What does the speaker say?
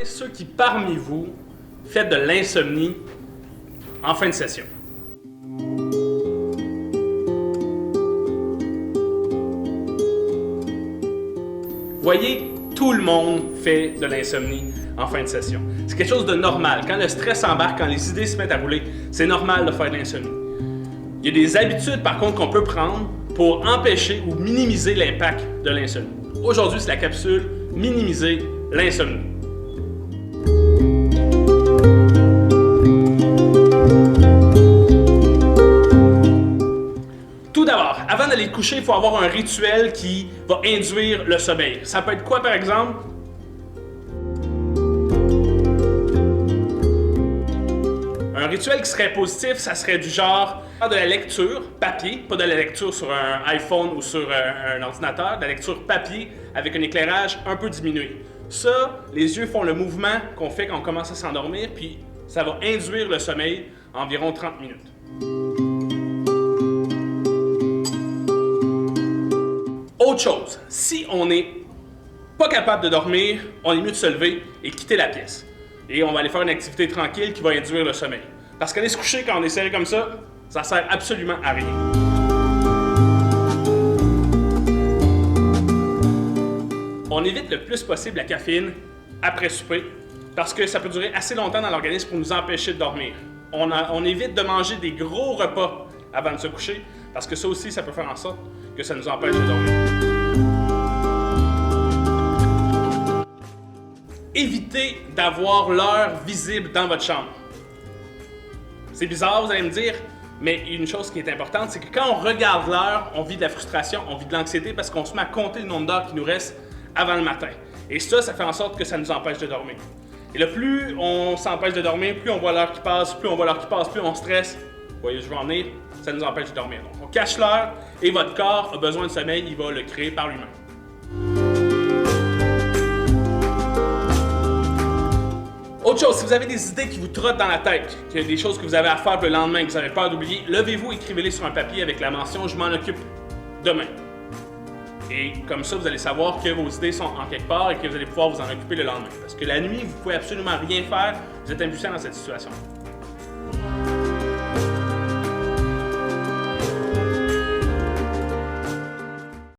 Ceux qui, parmi vous, faites de l'insomnie en fin de session. Voyez, tout le monde fait de l'insomnie en fin de session. C'est quelque chose de normal. Quand le stress embarque, quand les idées se mettent à rouler, c'est normal de faire de l'insomnie. Il y a des habitudes, par contre, qu'on peut prendre pour empêcher ou minimiser l'impact de l'insomnie. Aujourd'hui, c'est la capsule « Minimiser l'insomnie ». Tout d'abord, avant d'aller te coucher, il faut avoir un rituel qui va induire le sommeil. Ça peut être quoi, par exemple? Un rituel qui serait positif, ça serait du genre de la lecture papier, pas de la lecture sur un iPhone ou sur un ordinateur, de la lecture papier avec un éclairage un peu diminué. Ça, les yeux font le mouvement qu'on fait quand on commence à s'endormir, puis ça va induire le sommeil environ 30 minutes. Autre chose, si on n'est pas capable de dormir, on est mieux de se lever et quitter la pièce. Et on va aller faire une activité tranquille qui va induire le sommeil. Parce qu'aller se coucher quand on est serré comme ça sert absolument à rien. On évite le plus possible la caféine après souper parce que ça peut durer assez longtemps dans l'organisme pour nous empêcher de dormir. On évite de manger des gros repas avant de se coucher parce que ça aussi, ça peut faire en sorte que ça nous empêche de dormir. Évitez d'avoir l'heure visible dans votre chambre. C'est bizarre, vous allez me dire, mais une chose qui est importante, c'est que quand on regarde l'heure, on vit de la frustration, on vit de l'anxiété parce qu'on se met à compter le nombre d'heures qui nous reste avant le matin. Et ça fait en sorte que ça nous empêche de dormir. Et le plus on s'empêche de dormir, plus on voit l'heure qui passe, plus on stresse. Vous voyez, je veux en venir, ça nous empêche de dormir. Donc, on cache l'heure et votre corps a besoin de sommeil, il va le créer par lui-même. Autre chose, si vous avez des idées qui vous trottent dans la tête, qu'il y a des choses que vous avez à faire le lendemain, que vous avez peur d'oublier, levez-vous, écrivez-les sur un papier avec la mention « Je m'en occupe demain ». Et comme ça, vous allez savoir que vos idées sont en quelque part et que vous allez pouvoir vous en occuper le lendemain. Parce que la nuit, vous ne pouvez absolument rien faire, vous êtes impuissant dans cette situation.